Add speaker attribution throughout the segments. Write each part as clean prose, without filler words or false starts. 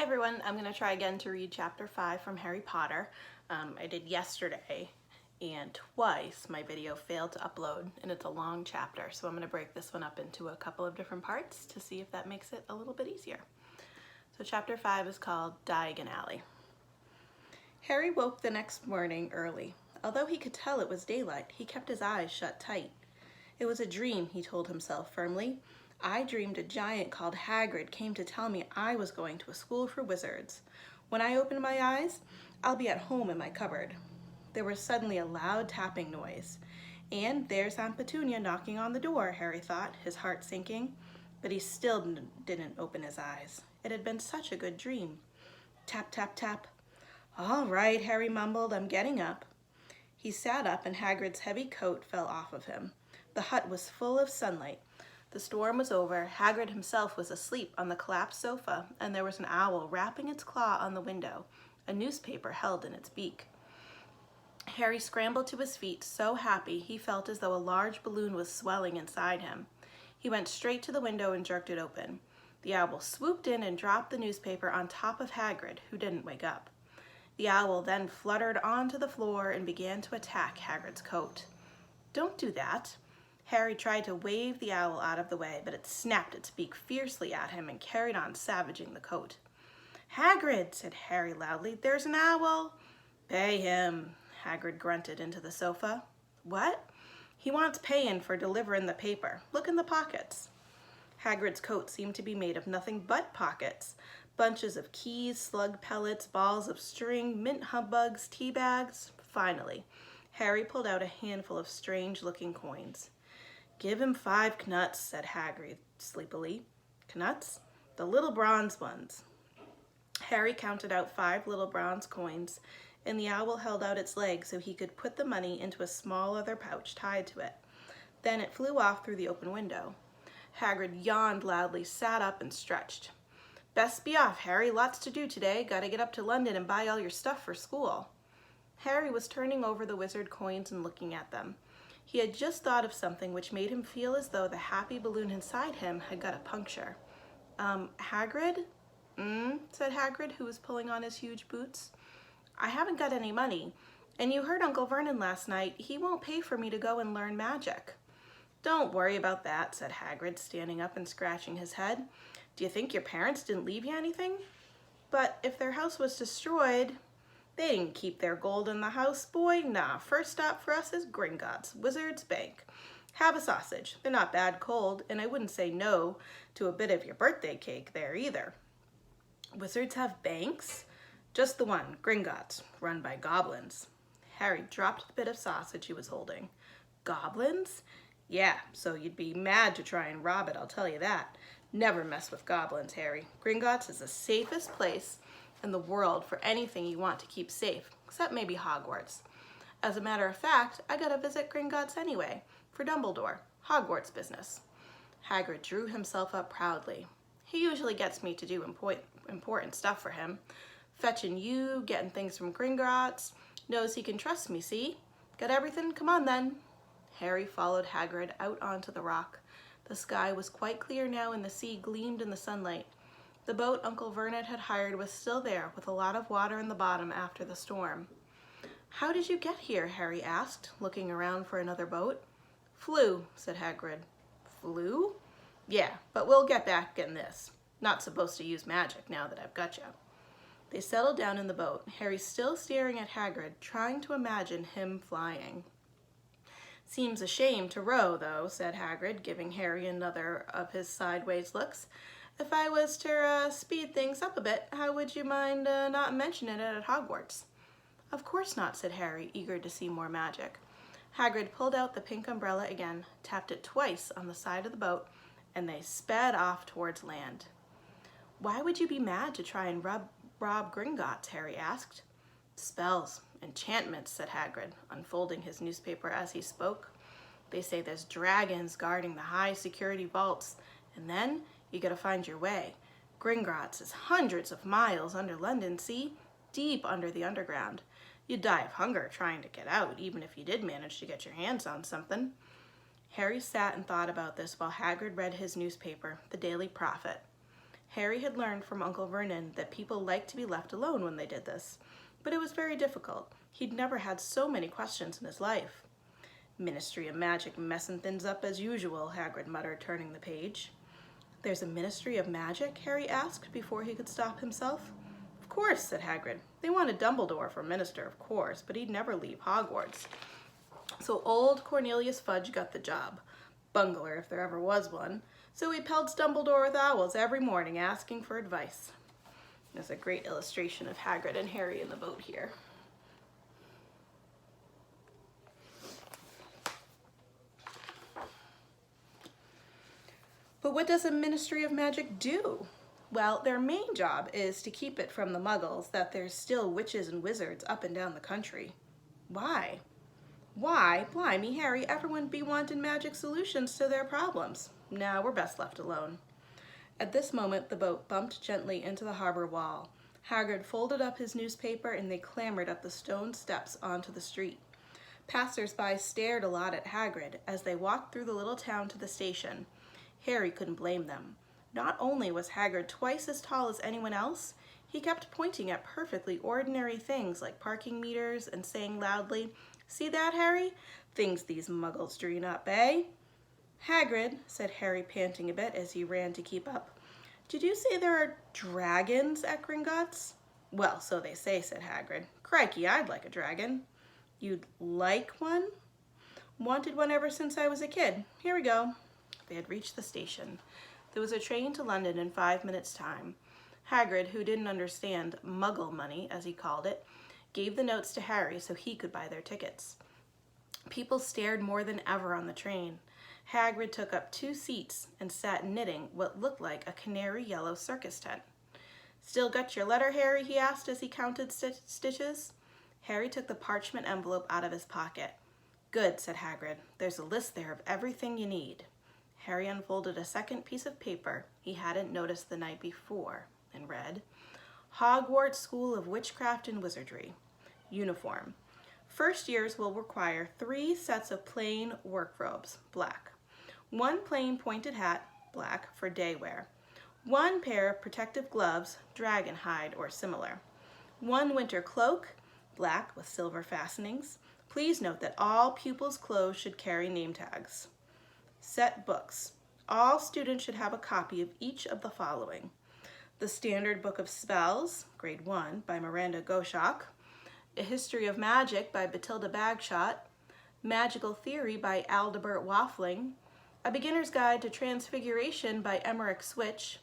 Speaker 1: everyone, I'm going to try again to read chapter 5 from Harry Potter. I did yesterday and twice my video failed to upload and it's a long chapter, so I'm going to break this one up into a couple of different parts to see if that makes it a little bit easier. So chapter 5 is called Diagon Alley. Harry woke the next morning early. Although he could tell it was daylight, he kept his eyes shut tight. It was a dream, he told himself firmly. I dreamed a giant called Hagrid came to tell me I was going to a school for wizards. When I open my eyes, I'll be at home in my cupboard. There was suddenly a loud tapping noise. And there's Aunt Petunia knocking on the door, Harry thought, his heart sinking. But he still didn't open his eyes. It had been such a good dream. Tap, tap, tap. All right, Harry mumbled, I'm getting up. He sat up and Hagrid's heavy coat fell off of him. The hut was full of sunlight. The storm was over. Hagrid himself was asleep on the collapsed sofa, and there was an owl rapping its claw on the window, a newspaper held in its beak. Harry scrambled to his feet, so happy he felt as though a large balloon was swelling inside him. He went straight to the window and jerked it open. The owl swooped in and dropped the newspaper on top of Hagrid, who didn't wake up. The owl then fluttered onto the floor and began to attack Hagrid's coat. Don't do that. Harry tried to wave the owl out of the way, but it snapped its beak fiercely at him and carried on savaging the coat. Hagrid, said Harry loudly, there's an owl. Pay him, Hagrid grunted into the sofa. What? He wants payin' for delivering the paper. Look in the pockets. Hagrid's coat seemed to be made of nothing but pockets. Bunches of keys, slug pellets, balls of string, mint humbugs, tea bags. Finally, Harry pulled out a handful of strange-looking coins. Give him 5 knuts, said Hagrid sleepily. Knuts? The little bronze ones. Harry counted out 5 little bronze coins, and the owl held out its leg so he could put the money into a small leather pouch tied to it. Then it flew off through the open window. Hagrid yawned loudly, sat up, and stretched. Best be off, Harry. Lots to do today. Gotta get up to London and buy all your stuff for school. Harry was turning over the wizard coins and looking at them. He had just thought of something which made him feel as though the happy balloon inside him had got a puncture. Hagrid? Said Hagrid, who was pulling on his huge boots. I haven't got any money, and you heard Uncle Vernon last night. He won't pay for me to go and learn magic. Don't worry about that, said Hagrid, standing up and scratching his head. Do you think your parents didn't leave you anything? But if their house was destroyed... They didn't keep their gold in the house, boy. Nah, first stop for us is Gringotts, Wizard's Bank. Have a sausage. They're not bad cold, and I wouldn't say no to a bit of your birthday cake there either. Wizards have banks? Just the one, Gringotts, run by goblins. Harry dropped the bit of sausage he was holding. Goblins? Yeah, so you'd be mad to try and rob it, I'll tell you that. Never mess with goblins, Harry. Gringotts is the safest place in the world for anything you want to keep safe, except maybe Hogwarts. As a matter of fact, I gotta visit Gringotts anyway, for Dumbledore, Hogwarts business. Hagrid drew himself up proudly. He usually gets me to do important stuff for him. Fetching you, getting things from Gringotts, knows he can trust me, see? Got everything? Come on then. Harry followed Hagrid out onto the rock. The sky was quite clear now and the sea gleamed in the sunlight. The boat Uncle Vernon had hired was still there, with a lot of water in the bottom after the storm. How did you get here? Harry asked, looking around for another boat. Flew, said Hagrid. Flew? Yeah, but we'll get back in this. Not supposed to use magic now that I've got you. They settled down in the boat, Harry still staring at Hagrid, trying to imagine him flying. Seems a shame to row, though, said Hagrid, giving Harry another of his sideways looks. If I was to speed things up a bit, how would you mind not mentioning it at Hogwarts? Of course not, said Harry, eager to see more magic. Hagrid pulled out the pink umbrella again, tapped it twice on the side of the boat, and they sped off towards land. Why would you be mad to try and rob Gringotts? Harry asked. Spells, enchantments, said Hagrid, unfolding his newspaper as he spoke. They say there's dragons guarding the high security vaults, and then you gotta find your way. Gringotts is hundreds of miles under London, see? Deep under the underground. You'd die of hunger trying to get out, even if you did manage to get your hands on something. Harry sat and thought about this while Hagrid read his newspaper, the Daily Prophet. Harry had learned from Uncle Vernon that people liked to be left alone when they did this, but it was very difficult. He'd never had so many questions in his life. Ministry of Magic messing things up as usual, Hagrid muttered, turning the page. There's a Ministry of Magic? Harry asked before he could stop himself. Of course, said Hagrid. They wanted Dumbledore for minister, of course, but he'd never leave Hogwarts. So old Cornelius Fudge got the job. Bungler, if there ever was one. So he pelts Dumbledore with owls every morning, asking for advice. There's a great illustration of Hagrid and Harry in the boat here. But what does a Ministry of Magic do? Well, their main job is to keep it from the Muggles that there's still witches and wizards up and down the country. Why? Why, blimey, Harry, everyone be wanting magic solutions to their problems? Now we're best left alone. At this moment, the boat bumped gently into the harbor wall. Hagrid folded up his newspaper and they clambered up the stone steps onto the street. Passers-by stared a lot at Hagrid as they walked through the little town to the station. Harry couldn't blame them. Not only was Hagrid twice as tall as anyone else, he kept pointing at perfectly ordinary things like parking meters and saying loudly, "See that, Harry? Things these Muggles dream up, eh?" Hagrid, said Harry, panting a bit as he ran to keep up. Did you say there are dragons at Gringotts? Well, so they say, said Hagrid. Crikey, I'd like a dragon. You'd like one? Wanted one ever since I was a kid. Here we go. They had reached the station. There was a train to London in 5 minutes' time. Hagrid, who didn't understand Muggle money, as he called it, gave the notes to Harry so he could buy their tickets. People stared more than ever on the train. Hagrid took up 2 seats and sat knitting what looked like a canary yellow circus tent. Still got your letter, Harry? He asked as he counted stitches. Harry took the parchment envelope out of his pocket. Good, said Hagrid. There's a list there of everything you need. Harry unfolded a second piece of paper he hadn't noticed the night before and read, Hogwarts School of Witchcraft and Wizardry. Uniform. First years will require 3 sets of plain work robes, black. 1 plain pointed hat, black, for day wear. 1 pair of protective gloves, dragon hide or similar. 1 winter cloak, black with silver fastenings. Please note that all pupils' clothes should carry name tags. Set books. All students should have a copy of each of the following. The Standard Book of Spells, Grade 1, by Miranda Goshawk. A History of Magic by Bathilda Bagshot. Magical Theory by Aldebert Waffling. A Beginner's Guide to Transfiguration by Emmerich Switch.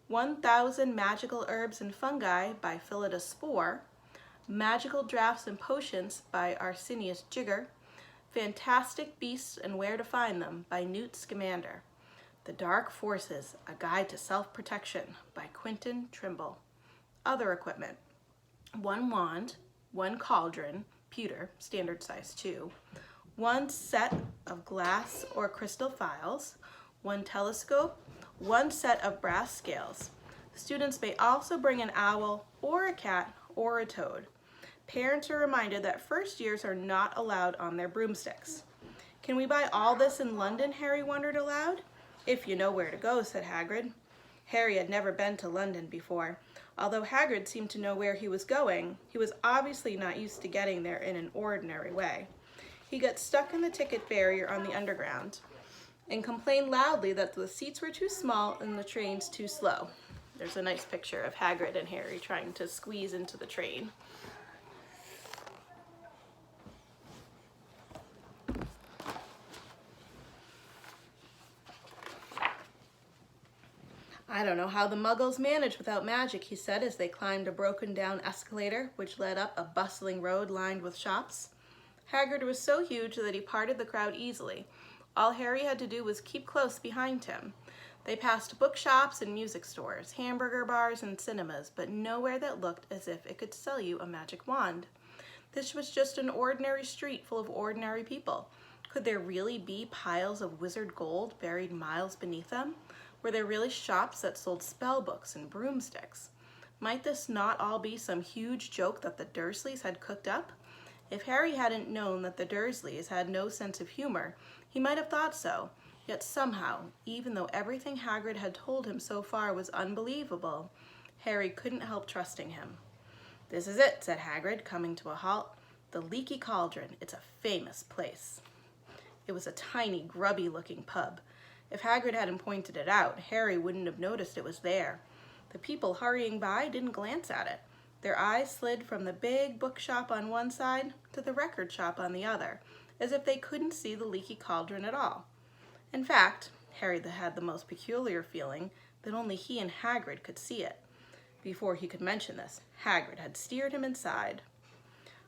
Speaker 1: 1000 Magical Herbs and Fungi by Phillida Spore. Magical Drafts and Potions by Arsenius Jigger. Fantastic Beasts and Where to Find Them by Newt Scamander. The Dark Forces, A Guide to Self-Protection by Quentin Trimble. Other equipment. 1 wand, 1 cauldron, pewter, standard size 2. 1 set of glass or crystal files. 1 telescope. 1 set of brass scales. Students may also bring an owl or a cat or a toad. Parents are reminded that first years are not allowed on their broomsticks. Can we buy all this in London? Harry wondered aloud. If you know where to go, said Hagrid. Harry had never been to London before. Although Hagrid seemed to know where he was going, he was obviously not used to getting there in an ordinary way. He got stuck in the ticket barrier on the underground and complained loudly that the seats were too small and the trains too slow. There's a nice picture of Hagrid and Harry trying to squeeze into the train. I don't know how the Muggles manage without magic, he said as they climbed a broken-down escalator which led up a bustling road lined with shops. Hagrid was so huge that he parted the crowd easily. All Harry had to do was keep close behind him. They passed bookshops and music stores, hamburger bars and cinemas, but nowhere that looked as if it could sell you a magic wand. This was just an ordinary street full of ordinary people. Could there really be piles of wizard gold buried miles beneath them? Were there really shops that sold spell books and broomsticks? Might this not all be some huge joke that the Dursleys had cooked up? If Harry hadn't known that the Dursleys had no sense of humor, he might have thought so. Yet somehow, even though everything Hagrid had told him so far was unbelievable, Harry couldn't help trusting him. "This is it," said Hagrid, coming to a halt. "The Leaky Cauldron. It's a famous place." It was a tiny, grubby-looking pub. If Hagrid hadn't pointed it out, Harry wouldn't have noticed it was there. The people hurrying by didn't glance at it. Their eyes slid from the big bookshop on one side to the record shop on the other, as if they couldn't see the Leaky Cauldron at all. In fact, Harry had the most peculiar feeling that only he and Hagrid could see it. Before he could mention this, Hagrid had steered him inside.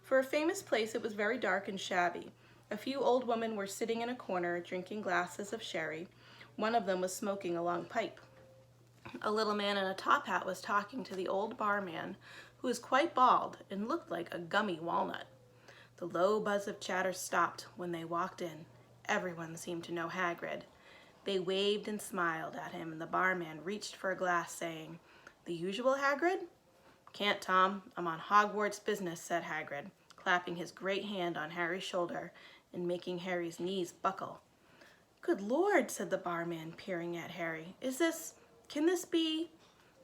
Speaker 1: For a famous place, it was very dark and shabby. A few old women were sitting in a corner drinking glasses of sherry. One of them was smoking a long pipe. A little man in a top hat was talking to the old barman, who was quite bald and looked like a gummy walnut. The low buzz of chatter stopped when they walked in. Everyone seemed to know Hagrid. They waved and smiled at him, and the barman reached for a glass, saying, "The usual Hagrid?" "Can't, Tom. I'm on Hogwarts business," said Hagrid, clapping his great hand on Harry's shoulder and making Harry's knees buckle. "Good Lord," said the barman, peering at Harry. Can this be?"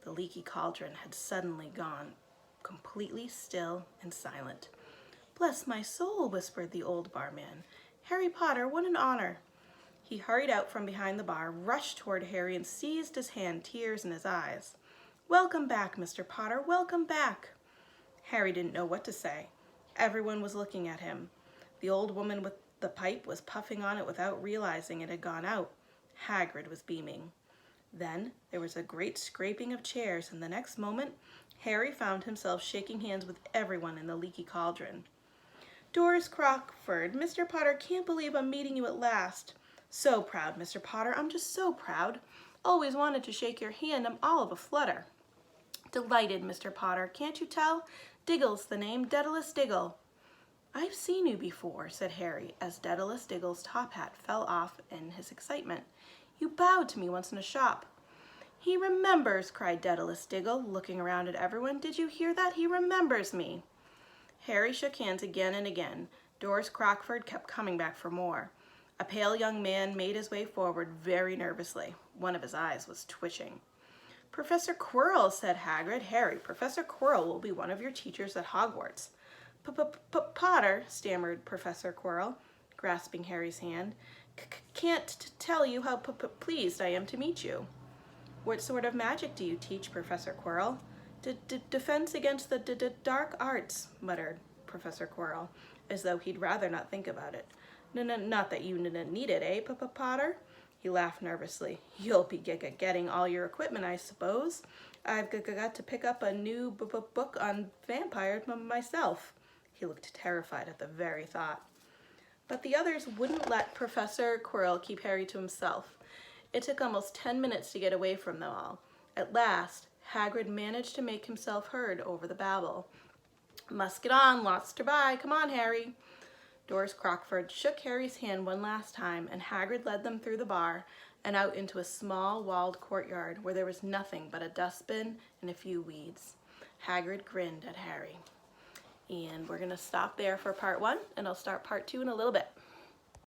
Speaker 1: The Leaky Cauldron had suddenly gone completely still and silent. "Bless my soul," whispered the old barman. "Harry Potter, what an honor." He hurried out from behind the bar, rushed toward Harry, and seized his hand, tears in his eyes. "Welcome back, Mr. Potter, welcome back." Harry didn't know what to say. Everyone was looking at him. The old woman with the pipe was puffing on it without realizing it had gone out. Hagrid was beaming. Then there was a great scraping of chairs, and the next moment Harry found himself shaking hands with everyone in the Leaky Cauldron. "Doris Crockford, Mr. Potter, can't believe I'm meeting you at last. So proud, Mr. Potter, I'm just so proud. Always wanted to shake your hand, I'm all of a flutter." "Delighted, Mr. Potter, can't you tell? Diggle's the name, Daedalus Diggle." "I've seen you before," said Harry, as Daedalus Diggle's top hat fell off in his excitement. "You bowed to me once in a shop." "He remembers," cried Daedalus Diggle, looking around at everyone. "Did you hear that? He remembers me." Harry shook hands again and again. Doris Crockford kept coming back for more. A pale young man made his way forward very nervously. One of his eyes was twitching. "Professor Quirrell," said Hagrid. "Harry, Professor Quirrell will be one of your teachers at Hogwarts." Potter," stammered Professor Quirrell, grasping Harry's hand. "Can't tell you how pleased I am to meet you." "What sort of magic do you teach, Professor Quirrell?" Defense against the dark arts," muttered Professor Quirrell, as though he'd rather not think about it. Not that you need it, eh, Potter?" He laughed nervously. "You'll be getting all your equipment, I suppose. I've got to pick up a new book on vampires myself." He looked terrified at the very thought. But the others wouldn't let Professor Quirrell keep Harry to himself. It took almost 10 minutes to get away from them all. At last, Hagrid managed to make himself heard over the babble. "Must get on, lots to buy. Come on, Harry." Doris Crockford shook Harry's hand one last time, and Hagrid led them through the bar and out into a small walled courtyard where there was nothing but a dustbin and a few weeds. Hagrid grinned at Harry. And we're going to stop there for part 1, and I'll start part 2 in a little bit.